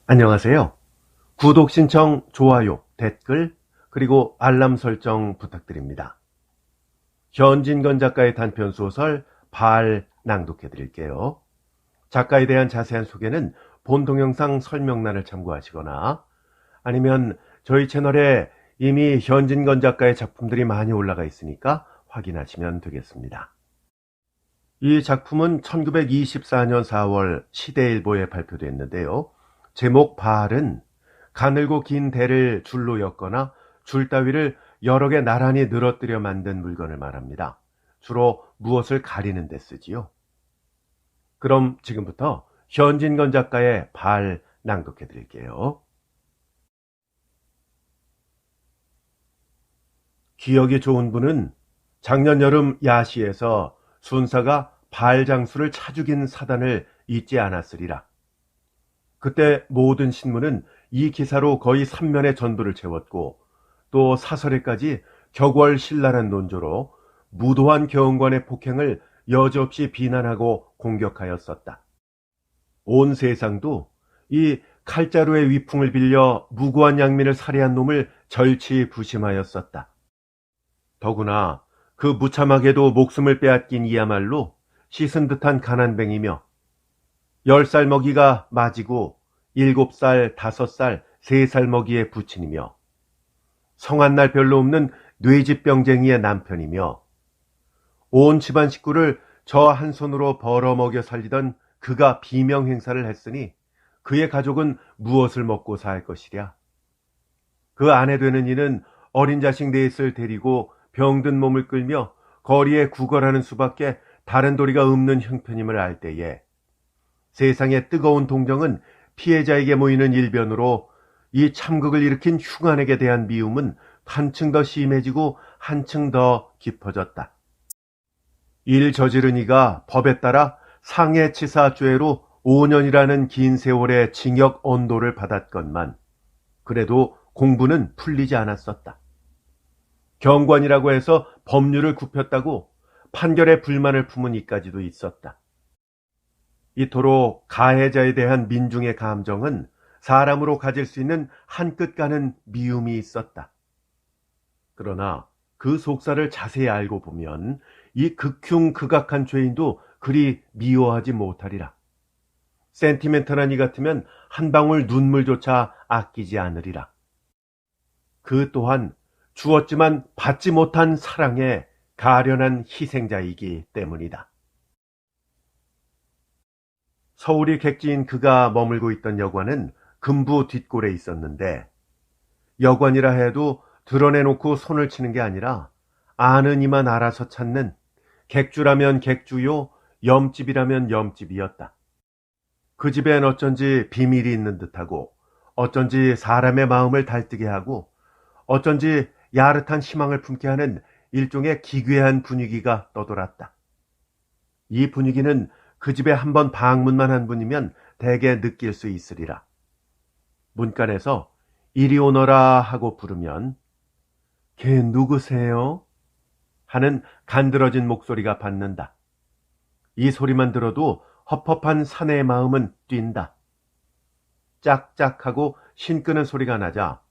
안녕하세요. 구독 신청, 좋아요, 댓글, 그리고 알람 설정 부탁드립니다. 현진건 작가의 단편소설 발 낭독해 드릴게요. 작가에 대한 자세한 소개는 본 동영상 설명란을 참고하시거나 아니면 저희 채널에 이미 현진건 작가의 작품들이 많이 올라가 있으니까 확인하시면 되겠습니다. 이 작품은 1924년 4월 시대일보에 발표됐는데요. 제목 발은 가늘고 긴 대를 줄로 엮거나 줄 따위를 여러 개 나란히 늘어뜨려 만든 물건을 말합니다. 주로 무엇을 가리는 데 쓰지요? 그럼 지금부터 현진건 작가의 발 낭독해 드릴게요. 기억이 좋은 분은 작년 여름 야시에서 순사가 발 장수를 차 죽인 사단을 잊지 않았으리라. 그때 모든 신문은 이 기사로 거의 3면의 전부를 채웠고 또 사설에까지 격월신랄한 논조로 무도한 경관의 폭행을 여지없이 비난하고 공격하였었다. 온 세상도 이 칼자루의 위풍을 빌려 무고한 양민을 살해한 놈을 절치부심하였었다. 더구나 그 무참하게도 목숨을 빼앗긴 이야말로 씻은 듯한 가난뱅이며 10살 먹이가 맞이고 7살, 5살, 3살 먹이의 부친이며 성한 날 별로 없는 뇌집병쟁이의 남편이며 온 집안 식구를 저 한 손으로 벌어먹여 살리던 그가 비명 행사를 했으니 그의 가족은 무엇을 먹고 살 것이랴. 그 아내 되는 이는 어린 자식 넷을 데리고 병든 몸을 끌며 거리에 구걸하는 수밖에 다른 도리가 없는 형편임을 알 때에 세상의 뜨거운 동정은 피해자에게 모이는 일변으로 이 참극을 일으킨 흉안에게 대한 미움은 한층 더 심해지고 한층 더 깊어졌다. 일 저지른 이가 법에 따라 상해치사죄로 5년이라는 긴 세월의 징역 언도를 받았건만 그래도 공부는 풀리지 않았었다. 경관이라고 해서 법률을 굽혔다고 판결에 불만을 품은 이까지도 있었다. 이토록 가해자에 대한 민중의 감정은 사람으로 가질 수 있는 한끗 가는 미움이 있었다. 그러나 그 속사를 자세히 알고 보면 이 극흉극악한 죄인도 그리 미워하지 못하리라. 센티멘탈한 이 같으면 한 방울 눈물조차 아끼지 않으리라. 그 또한 주었지만 받지 못한 사랑의 가련한 희생자이기 때문이다. 서울이 객지인 그가 머물고 있던 여관은 금부 뒷골에 있었는데 여관이라 해도 드러내놓고 손을 치는 게 아니라 아는 이만 알아서 찾는 객주라면 객주요 염집이라면 염집이었다. 그 집엔 어쩐지 비밀이 있는 듯하고 어쩐지 사람의 마음을 달뜨게 하고 어쩐지 야릇한 희망을 품게 하는 일종의 기괴한 분위기가 떠돌았다. 이 분위기는 그 집에 한번 방문만 한 분이면 대개 느낄 수 있으리라. 문간에서 이리 오너라 하고 부르면 걔 누구세요? 하는 간드러진 목소리가 받는다. 이 소리만 들어도 헛헛한 사내의 마음은 뛴다. 짝짝하고 신끄는 소리가 나자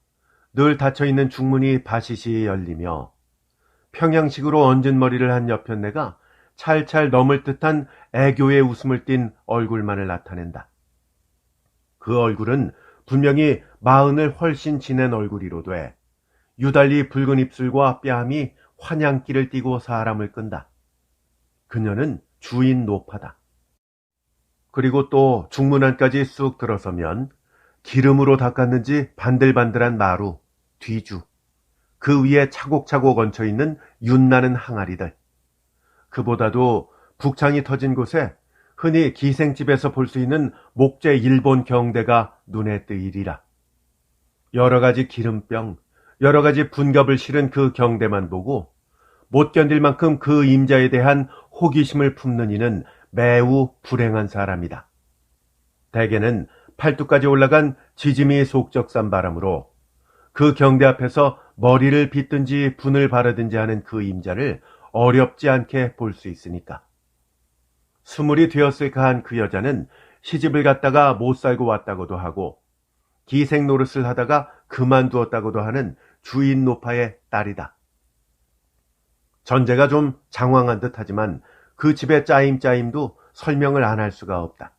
늘 닫혀있는 중문이 바시시 열리며 평양식으로 얹은 머리를 한 여편네가 찰찰 넘을 듯한 애교의 웃음을 띤 얼굴만을 나타낸다. 그 얼굴은 분명히 40을 훨씬 지낸 얼굴이로돼 유달리 붉은 입술과 뺨이 환양기를 띠고 사람을 끈다. 그녀는 주인 노파다. 그리고 또 중문 안까지 쑥 들어서면 기름으로 닦았는지 반들반들한 마루, 뒤주, 그 위에 차곡차곡 얹혀있는 윤나는 항아리들, 그보다도 북창이 터진 곳에 흔히 기생집에서 볼 수 있는 목재 일본 경대가 눈에 뜨이리라. 여러 가지 기름병, 여러 가지 분갑을 실은 그 경대만 보고 못 견딜 만큼 그 임자에 대한 호기심을 품는 이는 매우 불행한 사람이다. 대개는 팔뚝까지 올라간 지짐이 속적산 바람으로 그 경대 앞에서 머리를 빗든지 분을 바르든지 하는 그 임자를 어렵지 않게 볼 수 있으니까. 20이 되었을까 한 그 여자는 시집을 갔다가 못 살고 왔다고도 하고 기생 노릇을 하다가 그만두었다고도 하는 주인 노파의 딸이다. 전제가 좀 장황한 듯하지만 그 집의 짜임짜임도 설명을 안 할 수가 없다.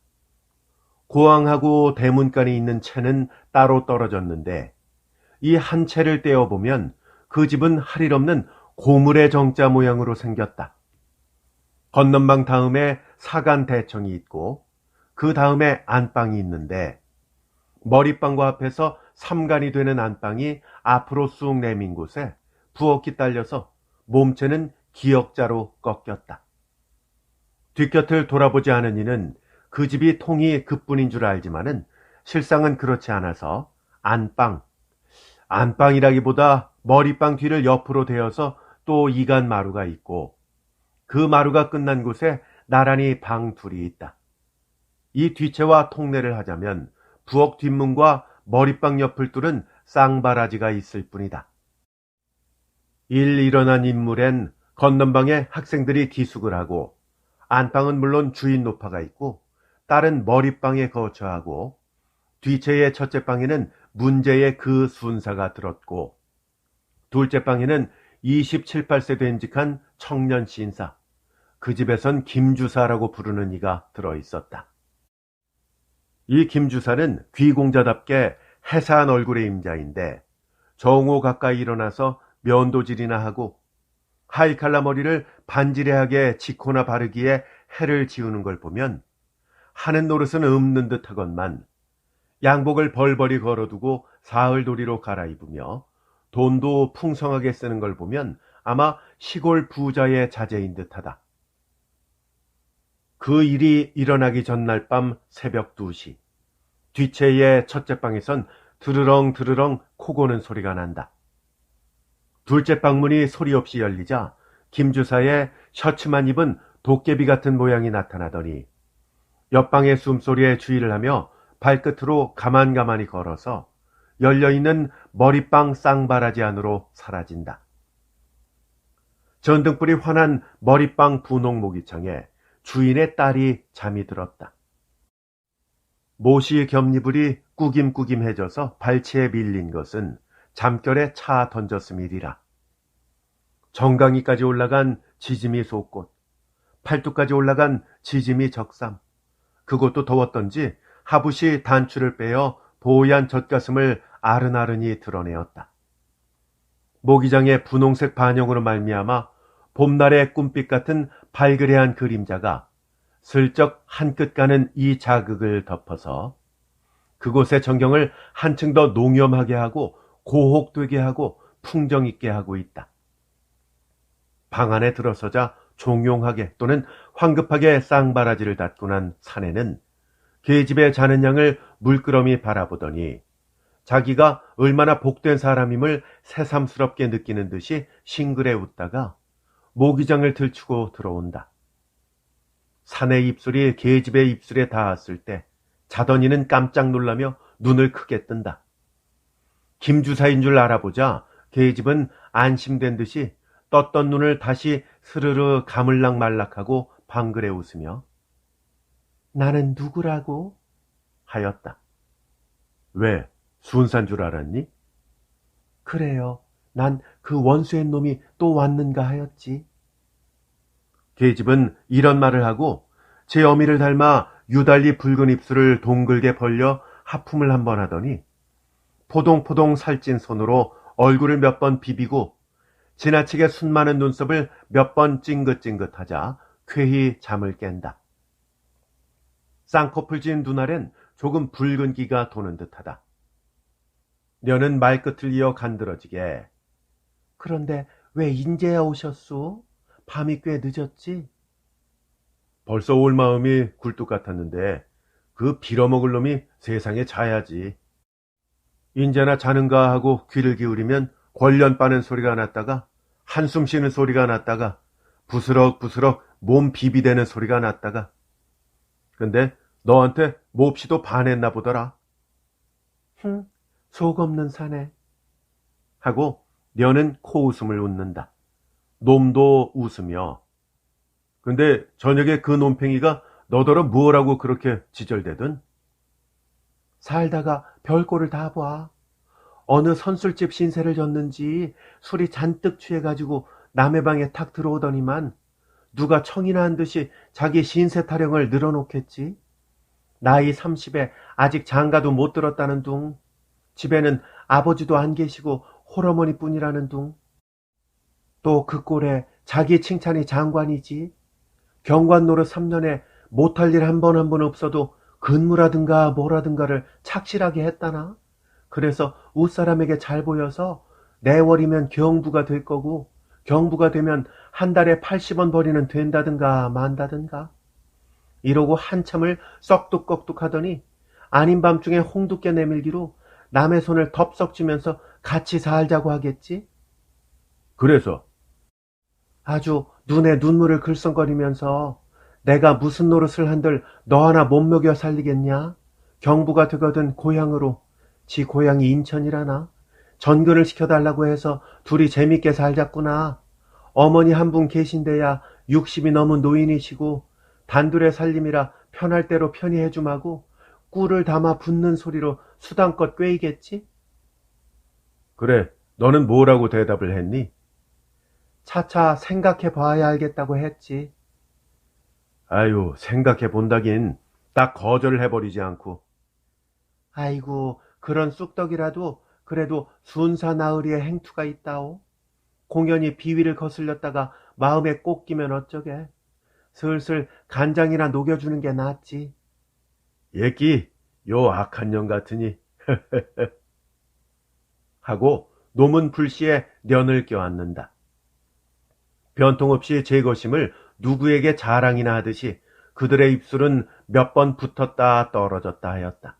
고왕하고 대문간이 있는 채는 따로 떨어졌는데 이 한 채를 떼어보면 그 집은 할 일 없는 고물의 정자 모양으로 생겼다. 건넌방 다음에 사간 대청이 있고 그 다음에 안방이 있는데 머리방과 앞에서 삼간이 되는 안방이 앞으로 쑥 내민 곳에 부엌이 딸려서 몸체는 기역자로 꺾였다. 뒷곁을 돌아보지 않은 이는 그 집이 통이 그뿐인 줄 알지만은 실상은 그렇지 않아서 안방이라기보다 머리방 뒤를 옆으로 대어서 또 이간 마루가 있고 그 마루가 끝난 곳에 나란히 방 둘이 있다. 이 뒤채와 통례를 하자면 부엌 뒷문과 머리방 옆을 뚫은 쌍바라지가 있을 뿐이다. 일어난 인물엔 건넌방에 학생들이 기숙을 하고 안방은 물론 주인 노파가 있고 딸은 머리방에 거처하고 뒤채의 첫째 방에는 문제의 그 순사가 들었고 둘째 방에는 27, 8세 된직한 청년 신사, 그 집에선 김주사라고 부르는 이가 들어있었다. 이 김주사는 귀공자답게 해사한 얼굴의 임자인데 정오 가까이 일어나서 면도질이나 하고 하이칼라 머리를 반지레하게 지코나 바르기에 해를 지우는 걸 보면 하는 노릇은 없는 듯 하건만 양복을 벌벌이 걸어두고 사흘도리로 갈아입으며 돈도 풍성하게 쓰는 걸 보면 아마 시골 부자의 자제인 듯하다. 그 일이 일어나기 전날 밤 새벽 2시 뒤채의 첫째 방에선 드르렁 드르렁 코고는 소리가 난다. 둘째 방문이 소리 없이 열리자 김주사의 셔츠만 입은 도깨비 같은 모양이 나타나더니 옆방의 숨소리에 주의를 하며 발끝으로 가만가만히 걸어서 열려있는 머리방 쌍바라지 안으로 사라진다. 전등불이 환한 머리방 분홍 모기창에 주인의 딸이 잠이 들었다. 모시 겹니불이 꾸김꾸김해져서 발치에 밀린 것은 잠결에 차 던졌음이리라. 정강이까지 올라간 지짐이 속꽃, 팔뚝까지 올라간 지짐이 적삼, 그것도 더웠던지 하붓이 단추를 빼어 보얀 젖가슴을 아른아른히 드러내었다. 모기장의 분홍색 반영으로 말미암아 봄날의 꿈빛 같은 발그레한 그림자가 슬쩍 한끗 가는 이 자극을 덮어서 그곳의 전경을 한층 더 농염하게 하고 고혹되게 하고 풍정 있게 하고 있다. 방 안에 들어서자 종용하게 또는 황급하게 쌍바라지를 닫고 난 사내는 계집에 자는 양을 물끄러미 바라보더니 자기가 얼마나 복된 사람임을 새삼스럽게 느끼는 듯이 싱그레 웃다가 모기장을 들추고 들어온다. 사내 입술이 계집의 입술에 닿았을 때 자던 이는 깜짝 놀라며 눈을 크게 뜬다. 김주사인 줄 알아보자 계집은 안심된 듯이 떴던 눈을 다시 스르르 감을락 말락하고 방글에 웃으며 나는 누구라고? 하였다. 왜? 순산 줄 알았니? 그래요. 난 그 원수의 놈이 또 왔는가 하였지. 계집은 이런 말을 하고 제 어미를 닮아 유달리 붉은 입술을 동글게 벌려 하품을 한번 하더니 포동포동 살찐 손으로 얼굴을 몇 번 비비고 지나치게 순 많은 눈썹을 몇 번 찡긋찡긋하자 쾌히 잠을 깬다. 쌍코풀 진 눈알엔 조금 붉은 기가 도는 듯하다. 녀는 말끝을 이어 간드러지게 그런데 왜 인제야 오셨소? 밤이 꽤 늦었지? 벌써 올 마음이 굴뚝 같았는데 그 빌어먹을 놈이 세상에 자야지. 인제나 자는가 하고 귀를 기울이면 권련 빠는 소리가 났다가 한숨 쉬는 소리가 났다가 부스럭부스럭 몸 비비대는 소리가 났다가 근데 너한테 몹시도 반했나 보더라. 속 없는 사내 하고 녀는 코웃음을 웃는다. 놈도 웃으며 근데 저녁에 그 놈팽이가 너더러 뭐라고 그렇게 지절대든? 살다가 별꼴을 다 봐. 어느 선술집 신세를 졌는지 술이 잔뜩 취해가지고 남의 방에 탁 들어오더니만 누가 청이나 한 듯이 자기 신세 타령을 늘어놓겠지. 나이 30에 아직 장가도 못 들었다는 둥. 집에는 아버지도 안 계시고 홀어머니 뿐이라는 둥. 또 그 꼴에 자기 칭찬이 장관이지. 경관 노릇 3년에 못할 일 한 번 한 번 없어도 근무라든가 뭐라든가를 착실하게 했다나. 그래서 웃사람에게 잘 보여서 내월이면 경부가 될 거고 경부가 되면 한 달에 80원 벌이는 된다든가 만다든가. 이러고 한참을 썩뚝꺽뚝 하더니 아닌 밤중에 홍두깨 내밀기로 남의 손을 덥석 쥐면서 같이 살자고 하겠지. 그래서 아주 눈에 눈물을 글썽거리면서 내가 무슨 노릇을 한들 너 하나 못 먹여 살리겠냐? 경부가 되거든 고향으로. 지 고향이 인천이라나. 전근을 시켜달라고 해서 둘이 재밌게 살자꾸나. 어머니 한 분 계신데야 60이 넘은 노인이시고 단둘의 살림이라 편할 대로 편히 해줌하고 꿀을 담아 붓는 소리로 수당껏 꿰이겠지? 그래, 너는 뭐라고 대답을 했니? 차차 생각해 봐야 알겠다고 했지. 아유, 생각해 본다긴 딱 거절을 해버리지 않고. 아이고, 그런 쑥떡이라도 그래도 순사 나으리의 행투가 있다오. 공연히 비위를 거슬렸다가 마음에 꼭 끼면 어쩌게. 슬슬 간장이나 녹여주는 게 낫지. 예끼, 요 악한 년 같으니. 하고 놈은 불시에 년을 껴안는다. 변통 없이 제거심을 누구에게 자랑이나 하듯이 그들의 입술은 몇 번 붙었다 떨어졌다 하였다.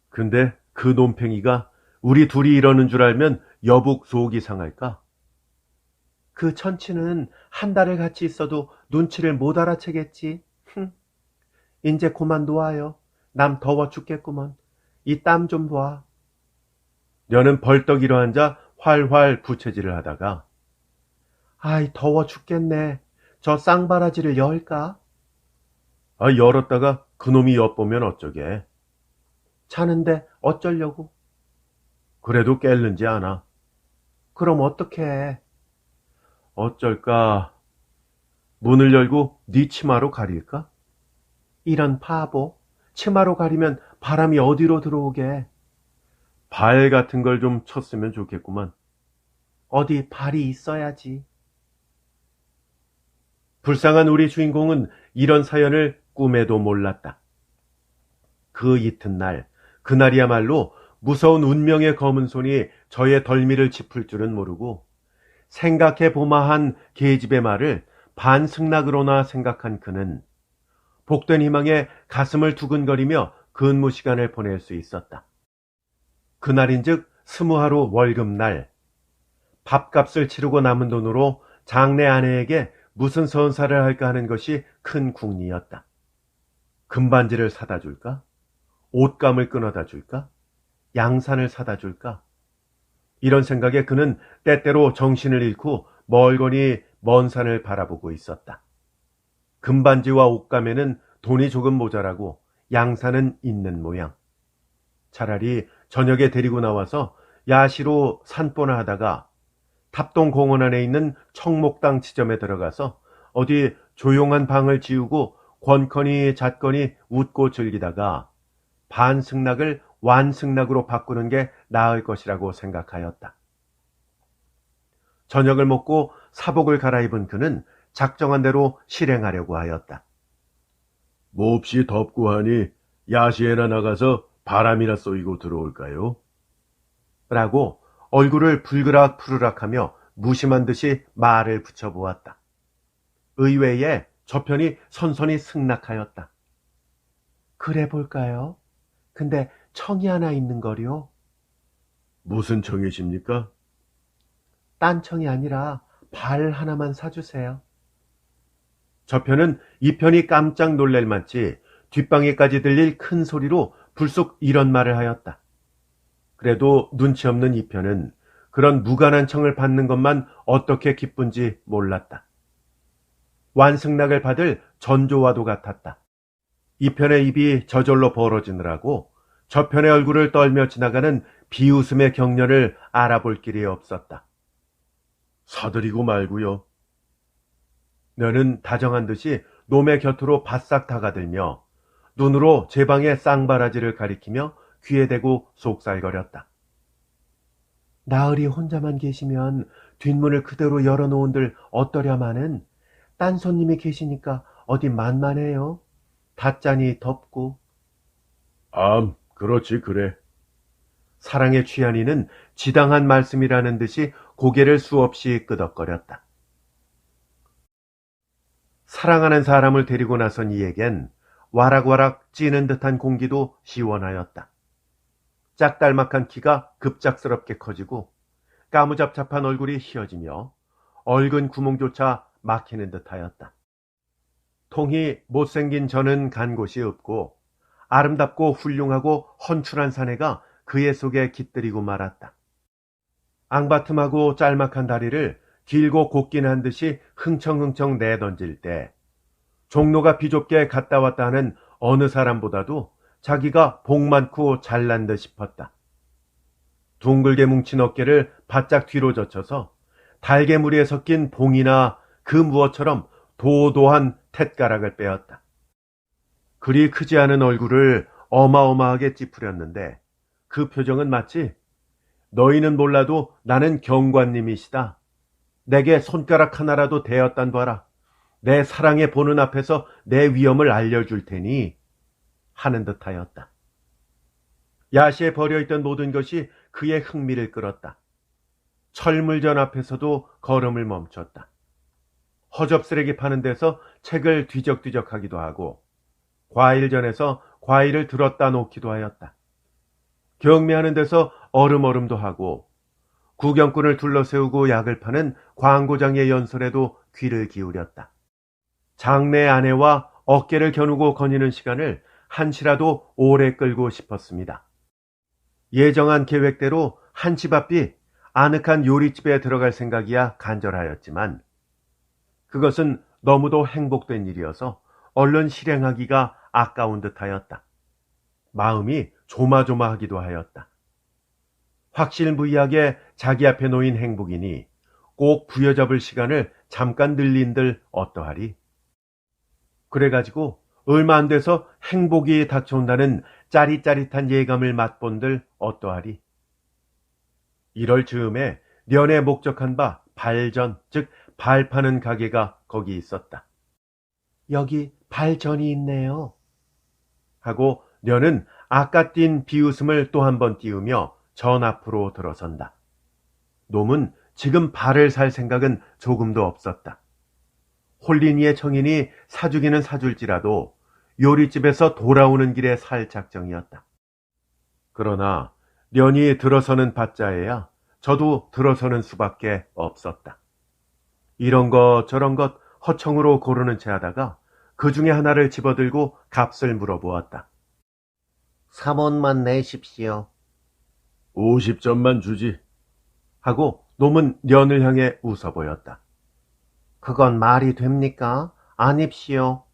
근데 그 놈팽이가 우리 둘이 이러는 줄 알면 여북 속이 상할까? 그 천치는 한 달을 같이 있어도 눈치를 못 알아채겠지. 인제 그만 놓아요. 남 더워 죽겠구먼. 이 땀 좀 봐. 너는 벌떡 일어앉아 활활 부채질을 하다가 아이 더워 죽겠네. 저 쌍바라지를 열까? 아, 열었다가 그놈이 엿보면 어쩌게. 자는데 어쩌려고? 그래도 깰는지 아나. 그럼 어떡해. 어쩔까. 문을 열고 네 치마로 가릴까? 이런 바보. 치마로 가리면 바람이 어디로 들어오게. 발 같은 걸 좀 쳤으면 좋겠구만. 어디 발이 있어야지. 불쌍한 우리 주인공은 이런 사연을 꿈에도 몰랐다. 그 이튿날, 그날이야말로 무서운 운명의 검은 손이 저의 덜미를 짚을 줄은 모르고 생각해 보마한 계집의 말을 반승낙으로나 생각한 그는 복된 희망에 가슴을 두근거리며 근무 시간을 보낼 수 있었다. 그날인즉 20하루 월급날, 밥값을 치르고 남은 돈으로 장내 아내에게 무슨 선사를 할까 하는 것이 큰 궁리였다. 금반지를 사다 줄까? 옷감을 끊어다 줄까? 양산을 사다 줄까? 이런 생각에 그는 때때로 정신을 잃고 멀거니 먼 산을 바라보고 있었다. 금반지와 옷감에는 돈이 조금 모자라고 양산은 있는 모양. 차라리 저녁에 데리고 나와서 야시로 산보나 하다가 탑동공원 안에 있는 청목당 지점에 들어가서 어디 조용한 방을 지우고 권커니 잣거니 웃고 즐기다가 반승낙을 완승낙으로 바꾸는 게 나을 것이라고 생각하였다. 저녁을 먹고 사복을 갈아입은 그는 작정한 대로 실행하려고 하였다. 몹시 덥고 하니 야시에나 나가서 바람이나 쏘이고 들어올까요? 라고 얼굴을 불그락 푸르락하며 무심한 듯이 말을 붙여보았다. 의외에 저편이 선선히 승낙하였다. 그래 볼까요? 근데 청이 하나 있는 거요. 무슨 청이십니까? 딴 청이 아니라 발 하나만 사주세요. 저편은 이 편이 깜짝 놀랄 만치 뒷방에까지 들릴 큰 소리로 불쑥 이런 말을 하였다. 그래도 눈치 없는 이 편은 그런 무관한 청을 받는 것만 어떻게 기쁜지 몰랐다. 완승낙을 받을 전조와도 같았다. 이 편의 입이 저절로 벌어지느라고 저편의 얼굴을 떨며 지나가는 비웃음의 경련을 알아볼 길이 없었다. 사드리고 말고요. 너는 다정한 듯이 놈의 곁으로 바싹 다가들며 눈으로 제 방의 쌍바라지를 가리키며 귀에 대고 속살거렸다. 나으리 혼자만 계시면 뒷문을 그대로 열어놓은들 어떠랴마는 딴 손님이 계시니까 어디 만만해요. 닷자니 덥고. 그렇지 그래. 사랑에 취한 이는 지당한 말씀이라는 듯이 고개를 수없이 끄덕거렸다. 사랑하는 사람을 데리고 나선 이에겐 와락와락 찌는 듯한 공기도 시원하였다. 짝달막한 키가 급작스럽게 커지고 까무잡잡한 얼굴이 휘어지며 얼근 구멍조차 막히는 듯하였다. 통이 못생긴 저는 간 곳이 없고 아름답고 훌륭하고 헌출한 사내가 그의 속에 깃들이고 말았다. 앙바틈하고 짤막한 다리를 길고 곱긴 한 듯이 흥청흥청 내던질 때 종로가 비좁게 갔다 왔다 하는 어느 사람보다도 자기가 복 많고 잘난 듯 싶었다. 둥글게 뭉친 어깨를 바짝 뒤로 젖혀서 달개무리에 섞인 봉이나 그 무엇처럼 도도한 텟가락을 빼었다. 그리 크지 않은 얼굴을 어마어마하게 찌푸렸는데 그 표정은 마치 너희는 몰라도 나는 경관님이시다. 내게 손가락 하나라도 대었단 봐라. 내 사랑의 보는 앞에서 내 위엄을 알려줄 테니 하는 듯하였다. 야시에 버려있던 모든 것이 그의 흥미를 끌었다. 철물전 앞에서도 걸음을 멈췄다. 허접쓰레기 파는 데서 책을 뒤적뒤적 하기도 하고 과일전에서 과일을 들었다 놓기도 하였다. 경매하는 데서 얼음얼음도 하고 구경꾼을 둘러세우고 약을 파는 광고장의 연설에도 귀를 기울였다. 장내 아내와 어깨를 겨누고 거니는 시간을 한시라도 오래 끌고 싶었습니다. 예정한 계획대로 한치 앞이 아늑한 요리집에 들어갈 생각이야 간절하였지만 그것은 너무도 행복된 일이어서 얼른 실행하기가 아까운 듯하였다. 마음이 조마조마하기도 하였다. 확실무이하게 자기 앞에 놓인 행복이니 꼭 부여잡을 시간을 잠깐 늘린들 어떠하리. 그래가지고 얼마 안 돼서 행복이 닥쳐온다는 짜릿짜릿한 예감을 맛본들 어떠하리. 이럴 즈음에 년에 목적한 바 발전, 즉 발 파는 가게가 거기 있었다. 여기 발전이 있네요. 하고 년은 아까 띈 비웃음을 또 한 번 띄우며 전 앞으로 들어선다. 놈은 지금 발을 살 생각은 조금도 없었다. 홀린이의 청인이 사주기는 사줄지라도 요리집에서 돌아오는 길에 살 작정이었다. 그러나 년이 들어서는 밭자에야 저도 들어서는 수밖에 없었다. 이런 것 저런 것 허청으로 고르는 채 하다가 그 중에 하나를 집어들고 값을 물어보았다. 3원만 내십시오. 50점만 주지. 하고 놈은 년을 향해 웃어 보였다. 그건 말이 됩니까? 아닙시오.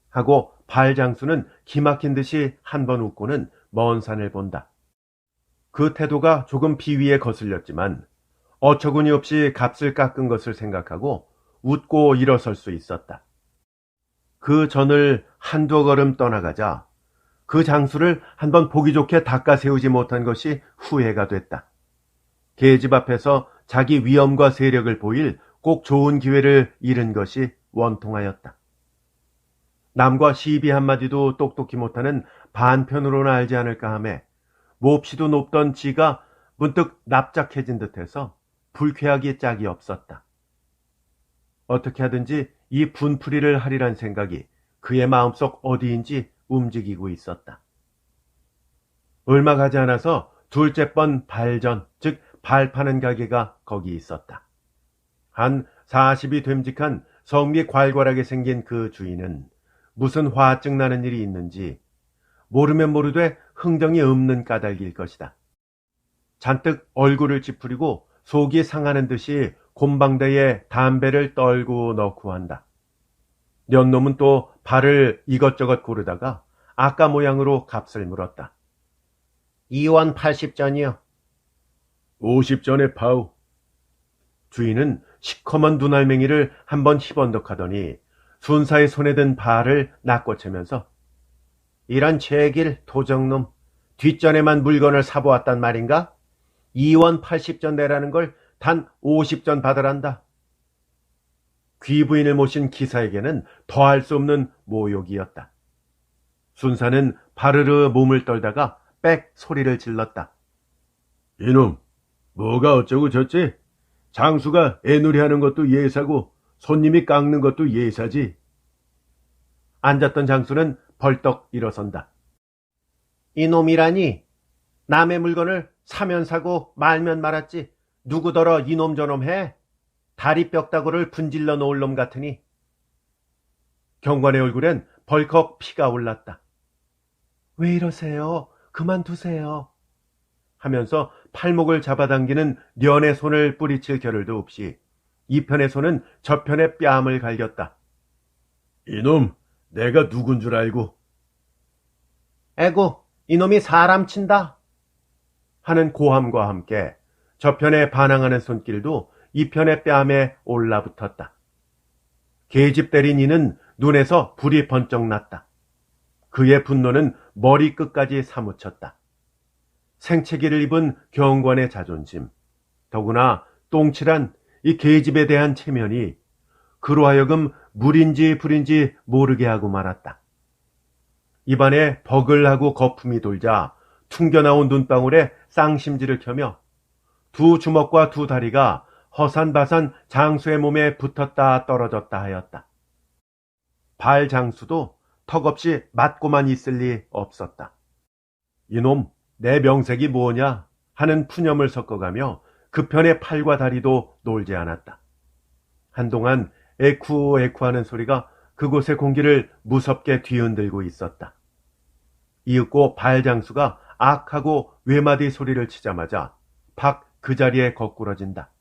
하고 발장수는 기막힌 듯이 한 번 웃고는 먼 산을 본다. 그 태도가 조금 비위에 거슬렸지만 어처구니 없이 값을 깎은 것을 생각하고 웃고 일어설 수 있었다. 그 전을 한두 걸음 떠나가자 그 장수를 한번 보기 좋게 닦아 세우지 못한 것이 후회가 됐다. 계집 앞에서 자기 위엄과 세력을 보일 꼭 좋은 기회를 잃은 것이 원통하였다. 남과 시비 한마디도 똑똑히 못하는 반편으로나 알지 않을까 하매 몹시도 높던 지가 문득 납작해진 듯해서 불쾌하기 짝이 없었다. 어떻게 하든지 이 분풀이를 하리란 생각이 그의 마음속 어디인지 움직이고 있었다. 얼마 가지 않아서 둘째 번 발전, 즉 발 파는 가게가 거기 있었다. 한 40이 됨직한 성미 괄괄하게 생긴 그 주인은 무슨 화증 나는 일이 있는지 모르면 모르되 흥정이 없는 까닭일 것이다. 잔뜩 얼굴을 찌푸리고 속이 상하는 듯이 곰방대에 담배를 떨고 넣고 한다. 년놈은 또 발을 이것저것 고르다가 아까 모양으로 값을 물었다. 2원 80전이요. 50전에 파우. 주인은 시커먼 눈알맹이를 한번 희번덕하더니 순사의 손에 든 발을 낚고채면서 이런 제길 도적놈, 뒷전에만 물건을 사보았단 말인가? 2원 80전 내라는 걸 단 50전 받으란다. 귀부인을 모신 기사에게는 더할 수 없는 모욕이었다. 순사는 바르르 몸을 떨다가 빽 소리를 질렀다. 이놈, 뭐가 어쩌고 저쩌지? 장수가 애누리하는 것도 예사고 손님이 깎는 것도 예사지. 앉았던 장수는 벌떡 일어선다. 이놈이라니? 남의 물건을 사면 사고 말면 말았지. 누구더러 이놈 저놈 해? 다리 뼈다구를 분질러 놓을 놈 같으니. 경관의 얼굴엔 벌컥 피가 올랐다. 왜 이러세요? 그만두세요. 하면서 팔목을 잡아당기는 년의 손을 뿌리칠 겨를도 없이 이편의 손은 저편의 뺨을 갈겼다. 이놈, 내가 누군 줄 알고. 에고, 이놈이 사람 친다. 하는 고함과 함께 저편에 반항하는 손길도 이편의 뺨에 올라붙었다. 계집 때린 이는 눈에서 불이 번쩍 났다. 그의 분노는 머리끝까지 사무쳤다. 생채기를 입은 경관의 자존심, 더구나 똥칠한 이 계집에 대한 체면이 그로 하여금 물인지 불인지 모르게 하고 말았다. 입안에 버글하고 거품이 돌자 퉁겨나온 눈방울에 쌍심지를 켜며 두 주먹과 두 다리가 허산바산 장수의 몸에 붙었다 떨어졌다 하였다. 발 장수도 턱없이 맞고만 있을 리 없었다. 이놈, 내 명색이 뭐냐 하는 푸념을 섞어가며 그편의 팔과 다리도 놀지 않았다. 한동안 에쿠에쿠하는 소리가 그곳의 공기를 무섭게 뒤흔들고 있었다. 이윽고 발장수가 악하고 외마디 소리를 치자마자 박 그 자리에 거꾸러진다.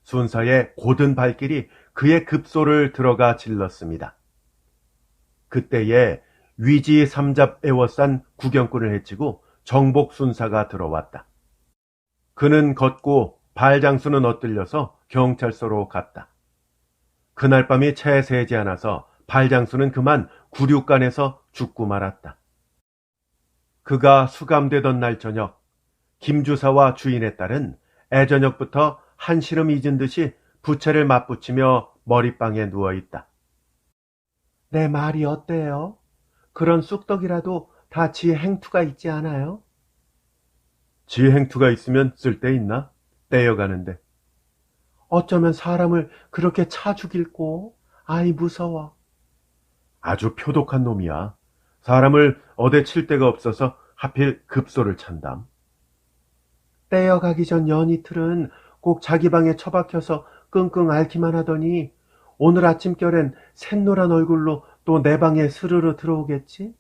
순사의 곧은 발길이 그의 급소를 들어가 질렀습니다. 그때에 위지 삼잡 애워싼 구경꾼을 해치고 정복 순사가 들어왔다. 그는 걷고 발장수는 엇들려서 경찰서로 갔다. 그날 밤이 채 새지 않아서 발장수는 그만 구륙간에서 죽고 말았다. 그가 수감되던 날 저녁, 김주사와 주인의 딸은 애저녁부터 한시름 잊은 듯이 부채를 맞붙이며 머리방에 누워있다. 내 말이 어때요? 그런 쑥떡이라도 다 지 행투가 있지 않아요? 지 행투가 있으면 쓸데 있나? 떼어가는데. 어쩌면 사람을 그렇게 차 죽일꼬? 아이 무서워. 아주 표독한 놈이야. 사람을 어대 칠 데가 없어서 하필 급소를 찬담. 떼어가기 전 연이틀은 꼭 자기 방에 처박혀서 끙끙 앓기만 하더니 오늘 아침결엔 샛노란 얼굴로 또 내 방에 스르르 들어오겠지?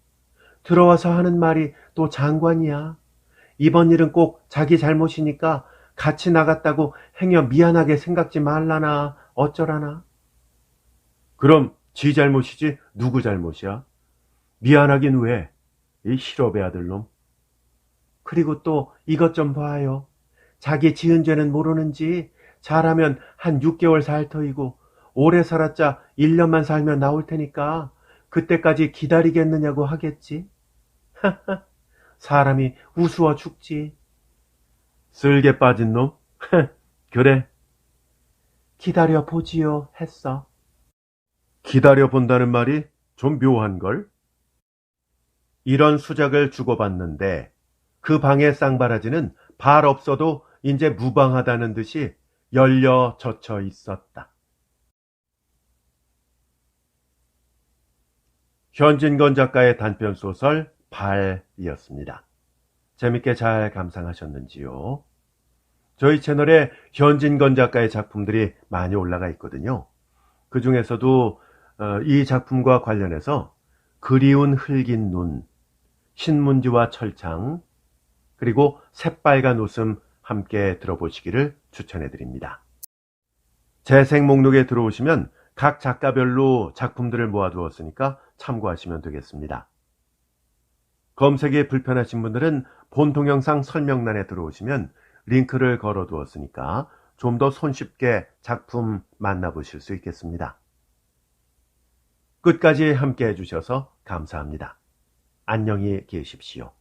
들어와서 하는 말이 또 장관이야. 이번 일은 꼭 자기 잘못이니까 같이 나갔다고 행여 미안하게 생각지 말라나 어쩌라나. 그럼 지 잘못이지 누구 잘못이야? 미안하긴 왜? 이 실업의 아들놈. 그리고 또 이것 좀 봐요. 자기 지은 죄는 모르는지 잘하면 한 6개월 살 터이고 오래 살았자 1년만 살면 나올 테니까 그때까지 기다리겠느냐고 하겠지. 사람이 우스워 죽지. 쓸개 빠진 놈? 그래. 기다려 보지요 했어. 기다려 본다는 말이 좀 묘한걸? 이런 수작을 주고받는데 그 방의 쌍바라지는 발 없어도 이제 무방하다는 듯이 열려 젖혀 있었다. 현진건 작가의 단편소설 발이었습니다. 재밌게 잘 감상하셨는지요? 저희 채널에 현진건 작가의 작품들이 많이 올라가 있거든요. 그 중에서도 이 작품과 관련해서 그리운 흙인 눈, 신문지와 철창, 그리고 새빨간 웃음 함께 들어보시기를 추천해 드립니다. 재생 목록에 들어오시면 각 작가별로 작품들을 모아두었으니까 참고하시면 되겠습니다. 검색이 불편하신 분들은 본 동영상 설명란에 들어오시면 링크를 걸어 두었으니까 좀 더 손쉽게 작품 만나보실 수 있겠습니다. 끝까지 함께 해주셔서 감사합니다. 안녕히 계십시오.